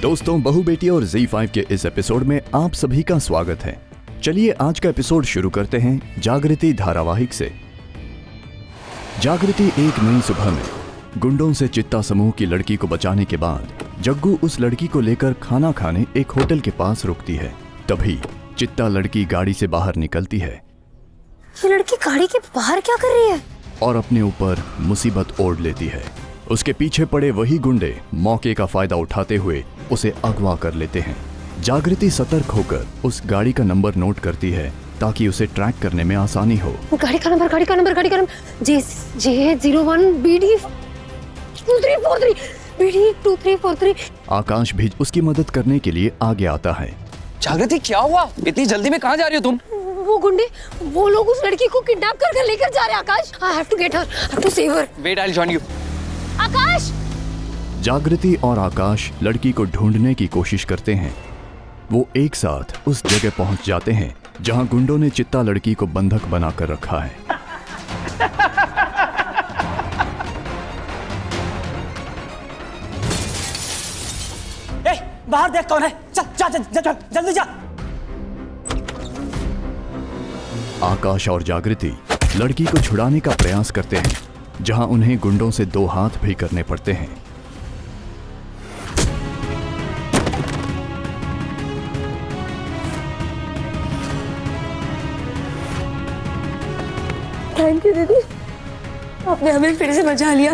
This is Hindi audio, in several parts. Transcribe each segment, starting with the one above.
दोस्तों, बहू बेटी और Z5 के इस एपिसोड में आप सभी का स्वागत है। चलिए आज का एपिसोड शुरू करते हैं जागृति धारावाहिक से। जागृति एक नई सुबह में गुंडों से चित्ता समूह की लड़की को बचाने के बाद जग्गू उस लड़की को लेकर खाना खाने एक होटल के पास रुकती है। तभी चित्ता लड़की गाड़ी से बाहर निकलती है। ये लड़की गाड़ी के बाहर क्या कर रही है? और अपने ऊपर मुसीबत ओढ़ लेती है। उसके पीछे पड़े वही गुंडे मौके का फायदा उठाते हुए उसे अगवा कर लेते हैं। जागृति सतर्क होकर उस गाड़ी का नंबर नोट करती है ताकि उसे ट्रैक करने में आसानी हो। गाड़ी का नंबर J01 BD 2343 आकाश भी उसकी मदद करने के लिए आगे आता है। जागृति क्या हुआ? इतनी जल्दी में कहाँ जा रही हो तुम? वो गुंडे, वो लोग उस लड़की को किडनैप कर लेकर जा रहे हैं। आकाश, I have to get her, I have to save her. Wait, I'll join you. आकाश! जागृति और आकाश लड़की को ढूंढने की कोशिश करते हैं। वो एक साथ उस जगह पहुंच जाते हैं जहां गुंडों ने चित्ता लड़की को बंधक बनाकर रखा है। बाहर देख कौन है। चल जल्दी जा। आकाश और जागृति लड़की को छुड़ाने का प्रयास करते हैं, जहां उन्हें गुंडों से दो हाथ भी करने पड़ते हैं। थैंक यू दीदी, आपने हमें फिर से बचा लिया।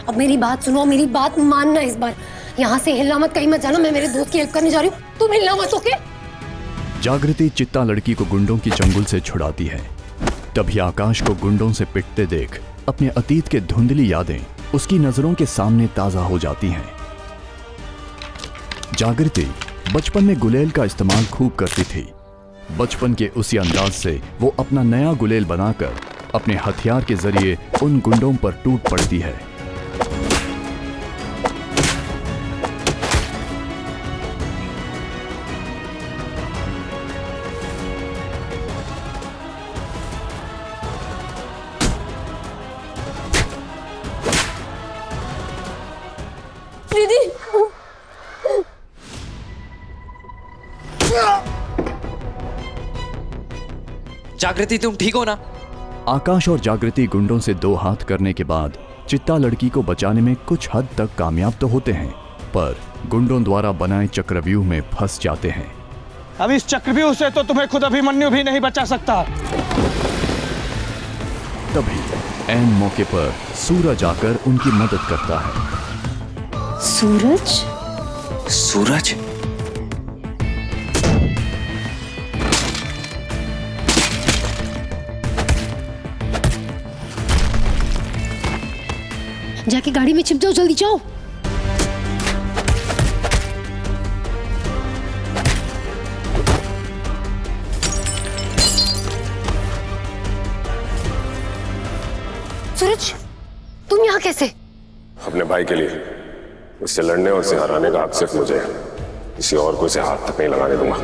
अब मेरी बात सुनो, मेरी बात मानना। इस बार यहाँ से हिलना मत, कहीं मत जाना। मैं मेरे दोस्त की हेल्प करने जा रही हूँ, तुम हिलना मत, ओके? जागृति चित्ता लड़की को गुंडों की चंगुल से छुड़ाती है। तभी आकाश को गुंडों से पिटते देख अपने अतीत के धुंधली यादें उसकी नजरों के सामने ताजा हो जाती हैं। जागृति बचपन में गुलेल का इस्तेमाल खूब करती थी। बचपन के उसी अंदाज से वो अपना नया गुलेल बनाकर अपने हथियार के जरिए उन गुंडों पर टूट पड़ती है। दीदी, जागृति तुम ठीक हो ना? आकाश और जागृति गुंडों से दो हाथ करने के बाद चित्ता लड़की को बचाने में कुछ हद तक कामयाब तो होते हैं, पर गुंडों द्वारा बनाए चक्रव्यूह में फंस जाते हैं। अब इस चक्रव्यूह से तो तुम्हें खुद अभिमन्यु भी नहीं बचा सकता। तभी ऐन मौके पर सूरज आकर उनकी मदद करता है। सूरज? सूरज? जाके गाड़ी में छिप जाओ, जल्दी जाओ। सूरज, तुम यहाँ कैसे? अपने भाई के लिए। उससे लड़ने और उसे हराने का हक सिर्फ मुझे है। किसी और को इसे हाथ तक नहीं लगाने दूंगा।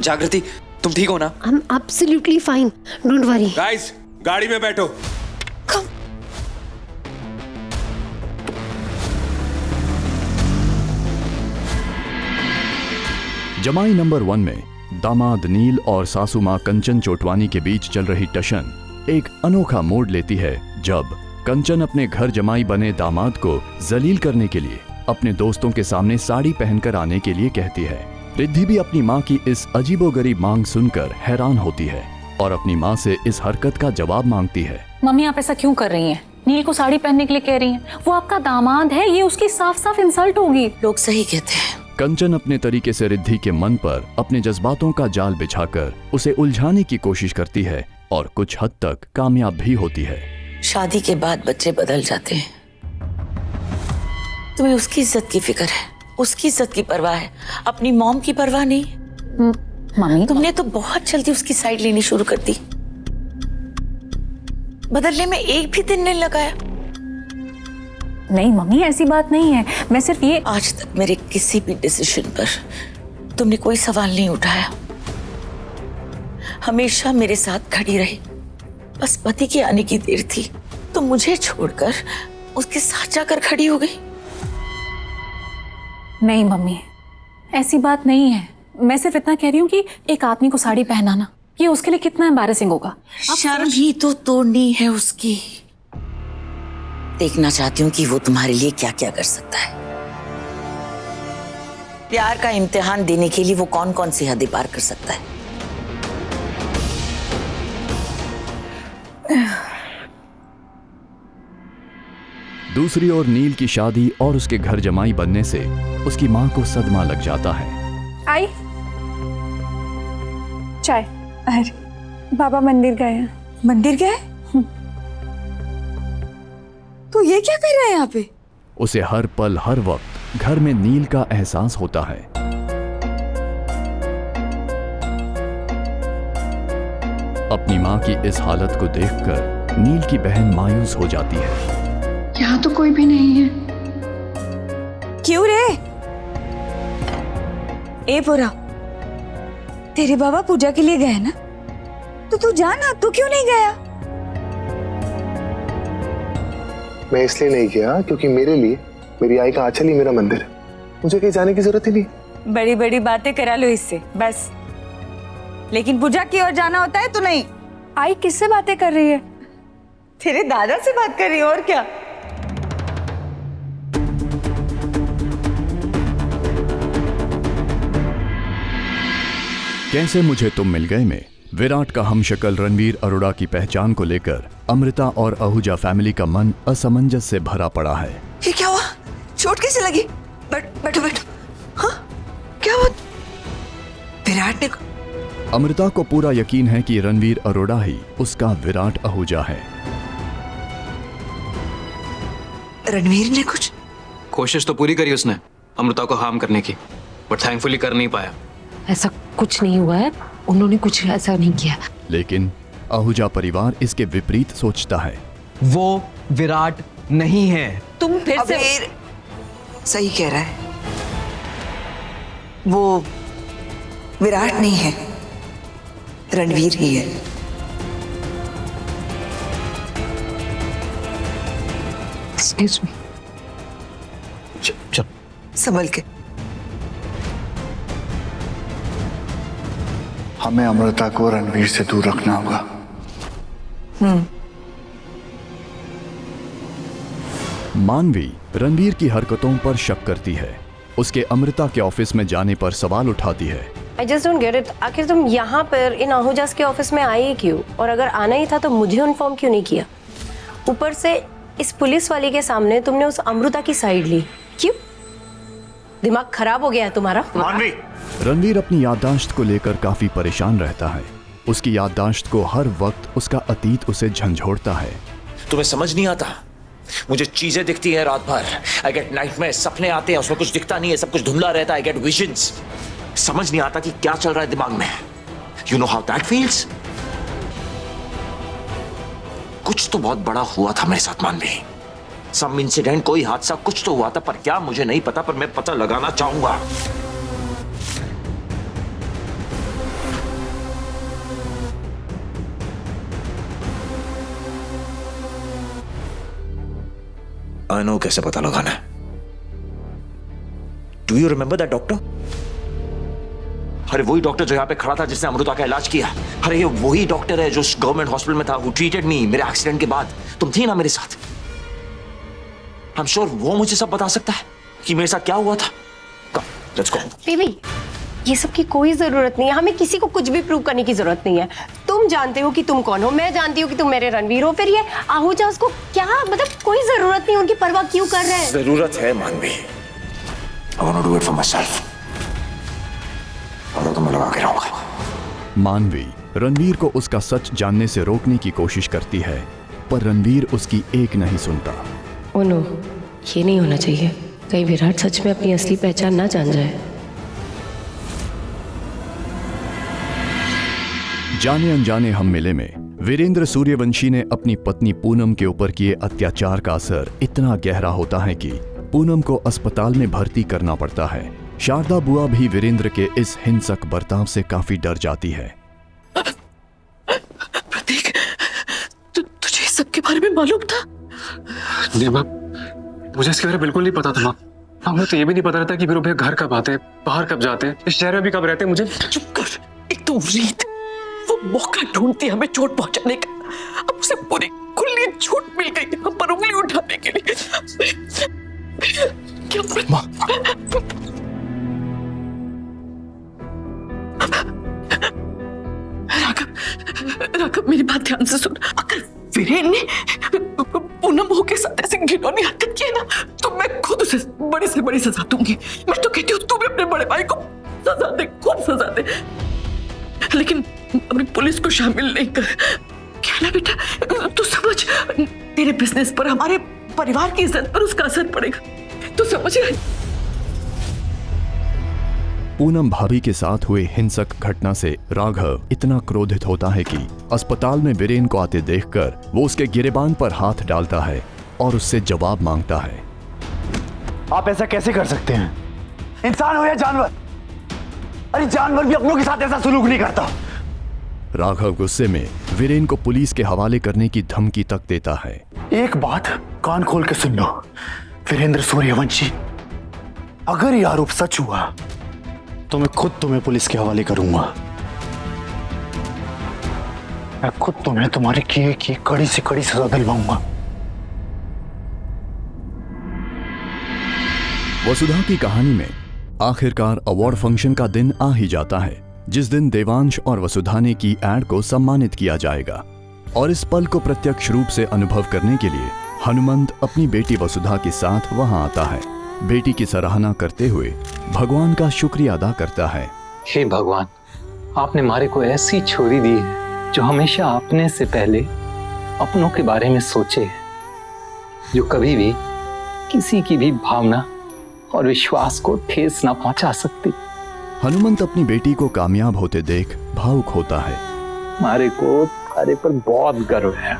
जागृति तुम ठीक हो ना? I'm absolutely fine, don't worry. Guys, गाड़ी में बैठो। Come. जमाई नंबर 1 में दामाद नील और सासू मां कंचन चोटवानी के बीच चल रही टशन एक अनोखा मोड़ लेती है जब कंचन अपने घर जमाई बने दामाद को जलील करने के लिए अपने दोस्तों के सामने साड़ी पहनकर आने के लिए कहती है। रिद्धि भी अपनी मां की इस अजीबोगरीब मांग सुनकर हैरान होती है और अपनी मां से इस हरकत का जवाब मांगती है। मम्मी आप ऐसा क्यों कर रही हैं? नील को साड़ी पहनने के लिए कह रही हैं। वो आपका दामाद है, ये उसकी साफ साफ इंसल्ट होगी। लोग सही कहते हैं। कंचन अपने तरीके से रिद्धि के मन पर अपने जज्बातों का जाल बिछाकर उसे उलझाने की कोशिश करती है और कुछ हद तक कामयाब भी होती है। शादी के बाद बच्चे बदल जाते हैं। तुम्हें उसकी इज्जत की फिक्र है, उसकी इज्जत की परवाह है, अपनी मॉम की परवाह नहीं। मम्मी तुमने तो बहुत जल्दी उसकी साइड लेनी शुरू कर दी। बदलने में एक भी दिन नहीं लगाया। नहीं मम्मी ऐसी बात नहीं है, मैं सिर्फ ये। आज तक मेरे किसी भी डिसीजन पर तुमने कोई सवाल नहीं उठाया। हमेशा मेरे साथ खड़ी रही। बस पति के आने की देर थी तो मुझे छोड़कर उसके साथ जाकर खड़ी हो गई। नहीं मम्मी, ऐसी बात नहीं है। मैं सिर्फ इतना कह रही हूँ कि एक आदमी को साड़ी पहनाना ये उसके लिए कितना एम्बैरेसिंग होगा। शर्म ही तो तोड़नी है उसकी। देखना चाहती हूँ कि वो तुम्हारे लिए क्या क्या कर सकता है। प्यार का इम्तिहान देने के लिए वो कौन कौन सी हदें पार कर सकता है। दूसरी ओर नील की शादी और उसके घर जमाई बनने से उसकी मां को सदमा लग जाता है। आई चाय। अरे बाबा मंदिर गए हैं। मंदिर गए? तो ये क्या कर रहे हैं यहाँ पे? उसे हर पल हर वक्त घर में नील का एहसास होता है। अपनी मां की इस हालत को देखकर नील की बहन मायूस हो जाती है। यहाँ तो कोई भी नहीं है। क्यों रे? ए पूरा, तेरे बाबा पूजा के लिए गए ना, तो तू जाना, तू क्यों नहीं गया? मैं इसलिए नहीं गया क्योंकि मेरे लिए मेरी आई का आंचल ही मेरा मंदिर है। मुझे कहीं जाने की जरूरत ही नहीं। बड़ी बड़ी बातें करा लो इससे बस, लेकिन पूजा की ओर जाना होता है तो नहीं। आई किससे बातें कर रही है? तेरे दादा से बात कर रही हो और क्या। कैसे मुझे तुम मिल गए में विराट का हमशक्ल रणवीर अरोड़ा की पहचान को लेकर अमृता और आहूजा फैमिली का मन असमंजस से भरा पड़ा है। ये क्या हुआ? चोट कैसे लगी? बैठो बैठो। हाँ, क्या हुआ? विराट ने अमृता को पूरा यकीन है कि रणवीर अरोड़ा ही उसका विराट आहूजा है। रणवीर ने कुछ कोशिश तो पूरी करी उसने अमृता को हार्म करने की, बट थैंकफुली कर नहीं पाया। ऐसा कुछ नहीं हुआ है, उन्होंने कुछ ऐसा नहीं किया। लेकिन आहूजा परिवार इसके विपरीत सोचता है। वो विराट नहीं है। तुम फिर से सही कह रहा है। वो विराट नहीं है, रणवीर ही है। Excuse me. चल संभल के। हमें अमृता को रणवीर से दूर रखना होगा। मानवी रणवीर की हरकतों पर शक करती है। उसके अमृता के ऑफिस में जाने पर सवाल उठाती है। I just don't get it. आखिर तुम यहाँ पर इन आहूजास के ऑफिस में आए क्यों? और अगर आना ही था तो मुझे इन्फॉर्म क्यों नहीं किया? ऊपर से इस पुलिस वाले के सामने तुमने उस अमृता की साइड ली, क्यों? दिमाग खराब हो गया है तुम्हारा? मानवी, रणवीर अपनी याददाश्त को लेकर काफी परेशान रहता है। उसकी याददाश्त को हर वक्त उसका अतीत उसे झंझोड़ता है। तुम्हें समझ नहीं आता? मुझे चीजें दिखती है रात भर। आई गेट नाइटमेयर, सपने आते हैं, उसमें कुछ दिखता नहीं है, सब कुछ धुंधला रहता है। I get visions. समझ नहीं आता कि क्या चल रहा है दिमाग में। You know how that feels? कुछ तो बहुत बड़ा हुआ था मेरे साथ मानवी। सम इंसिडेंट, कोई हादसा, कुछ तो हुआ था, पर क्या मुझे नहीं पता, पर मैं पता लगाना चाहूंगा। आई नो कैसे पता लगाना है। Do you remember that doctor? अरे वही डॉक्टर जो यहाँ पे खड़ा था जिसने अमृता का इलाज किया। अरे ये वही डॉक्टर है जो गवर्नमेंट हॉस्पिटल में था, हु ट्रीटेड मी मेरे एक्सीडेंट के बाद। तुम थी ना मेरे साथ। आई एम श्योर वो मुझे सब बता सकता है कि मेरे साथ क्या हुआ था। कम, लेट्स गो। बेबी, ये सब की कोई जरूरत नहीं है। हमें किसी को कुछ भी प्रूव करने की जरूरत नहीं है। तुम जानते हो कि तुम कौन हो, मैं जानती हूँ कि तुम मेरे रणवीर हो। फिर ये आहूजा उसको क्या, मतलब कोई जरूरत नहीं, उनकी परवाह क्यों कर रहे हैं? जरूरत है Manvi. I want to do it for myself. और तो मैं लगा के रहूंगा। मानवी रणवीर को उसका सच जानने से रोकने की कोशिश करती है, पर रणवीर उसकी एक नहीं सुनता। ओ नो, ये नहीं होना चाहिए। कहीं विराट सच में अपनी असली पहचान ना जान जाए। जाने अनजाने हम मिले में वीरेंद्र सूर्यवंशी ने अपनी पत्नी पूनम के ऊपर किए अत्याचार का असर इतना गहरा होता है कि पूनम को अस्पताल में भर्ती करना पड़ता है। शारदा बुआ भी वीरेंद्र के इस हिंसक बर्ताव से काफी डर जाती है। प्रतीक, तुझे इस सब के बारे में मालूम था? नहीं माँ, मुझे इसके बारे में बिल्कुल नहीं पता था माँ। हमें तो ये भी नहीं पता रहता कि वीरू भैया घर कब आते, बाहर कब जाते, इस शहर में भी कब रहते। मुझे चुप कर। एक तो रीत, वो मौका ढूंढती हमें चोट पहुंचाने का, अब उसे पूरी खुली छूट मिल गई हम पर उंगली उठाने के लिए। क्या राघव मेरी बात ध्यान से सुन। अगर वीरेन ने पूनम हो के साथ ऐसे घिनौनी हरकत की है ना, तो मैं खुद उसे बड़ी से बड़ी सजा दूंगी। मैं तो कहती हूँ तू भी अपने बड़े भाई को सजा दे, खूब सजा दे, लेकिन अपनी पुलिस को शामिल नहीं कर। क्या ना बेटा, तू समझ, तेरे बिजनेस पर, हमारे परिवार की इज्जत पर उसका असर पड़ेगा, तू समझ रहा है? पूनम भाभी के साथ हुए हिंसक घटना से राघव इतना क्रोधित होता है कि अस्पताल में वीरेन को आते देखकर वो उसके गिरेबान पर हाथ डालता है और उससे जवाब मांगता है। आप ऐसा कैसे कर सकते हैं? इंसान हो या जानवर? अरे जानवर भी अपनों के साथ ऐसा सलूक नहीं करता। राघव गुस्से में वीरेन को पुलिस के हवाले करने की धमकी तक देता है। एक बात कान खोल के सुन लो वीरेंद्र सूर्यवंशी, अगर ये आरोप सच हुआ तो मैं खुद तुम्हें पुलिस के हवाले करूंगा। मैं खुद तुम्हें तुम्हारे किए की कड़ी से कड़ी सजा दिलवाऊंगा। वसुधा की कहानी में आखिरकार अवार्ड फंक्शन का दिन आ ही जाता है, जिस दिन देवांश और वसुधा ने की एड को सम्मानित किया जाएगा। और इस पल को प्रत्यक्ष रूप से अनुभव करने के लिए हनुमंत अपनी बेटी वसुधा के साथ वहां आता है। बेटी की सराहना करते हुए भगवान का शुक्रिया अदा करता है। हे भगवान, आपने मारे को ऐसी छोरी दी है जो हमेशा अपने से पहले अपनों के बारे में सोचे, जो कभी भी किसी की भी भावना और विश्वास को ठेस ना पहुंचा सकती। हनुमंत अपनी बेटी को कामयाब होते देख भावुक होता है। मारे को तारे पर बहुत गर्व है।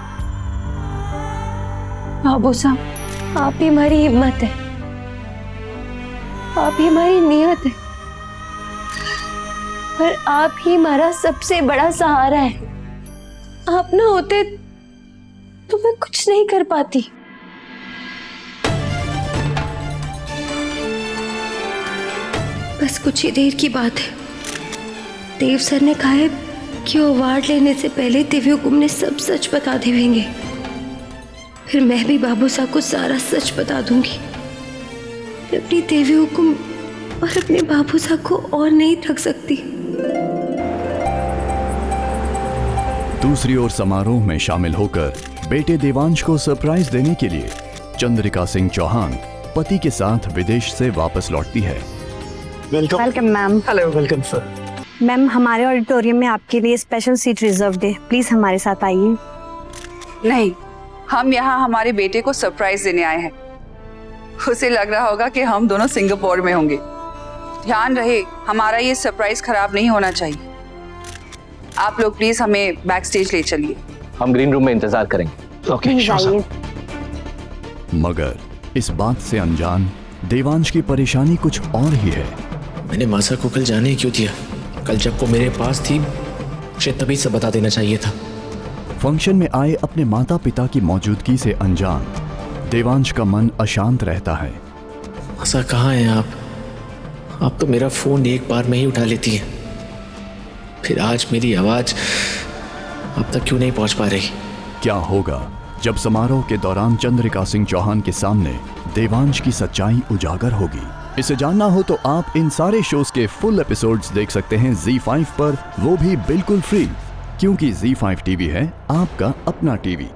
बाबू साहब, आप ही हमारी हिम्मत है, आप ही हमारी नियत है, पर आप ही हमारा सबसे बड़ा सहारा है। आप ना होते तो मैं कुछ नहीं कर पाती। बस कुछ ही देर की बात है, देव सर ने कहा है कि अवार्ड लेने से पहले दिव्य हुकुम ने सब सच बता देंगे। फिर मैं भी बाबू साहब को सारा सच बता दूंगी। अपनी देवी हुकुम और अपने बाबू साहब को और नहीं थक सकती। दूसरी ओर समारोह में शामिल होकर बेटे देवांश को सरप्राइज देने के लिए चंद्रिका सिंह चौहान पति के साथ विदेश से वापस लौटती है। Welcome ma'am. Hello, welcome sir. Ma'am, हमारे ऑडिटोरियम में आपके लिए स्पेशल सीट रिजर्व है, प्लीज हमारे साथ आइए। नहीं, हम यहाँ हमारे बेटे को सरप्राइज देने आए हैं। उसे लग रहा होगा कि हम दोनों सिंगापुर में होंगे। ध्यान रहे, हमारा ये सरप्राइज खराब नहीं होना चाहिए। आप लोग प्लीज हमें बैक स्टेज ले चलिए। हम ग्रीन रूम में इंतजार करेंगे। Okay, sure. मगर इस बात से अनजान देवांश की परेशानी कुछ और ही है। मैंने मासा को कल जाने क्यों दिया? कल जब वो मेरे पास थी मुझे तभी से बता देना चाहिए था। फंक्शन में आए अपने माता पिता की मौजूदगी से अनजान देवांश का मन अशांत रहता है। मासा कहाँ हैं आप तो मेरा फोन एक बार में ही उठा लेती है, फिर आज मेरी आवाज अब तक क्यों नहीं पहुंच पा रही? क्या होगा जब समारोह के दौरान चंद्रिका सिंह चौहान के सामने देवांश की सच्चाई उजागर होगी? इसे जानना हो तो आप इन सारे शोज के फुल एपिसोड्स देख सकते हैं ZEE5 पर, वो भी बिल्कुल फ्री, क्योंकि ZEE5 टीवी है आपका अपना टीवी।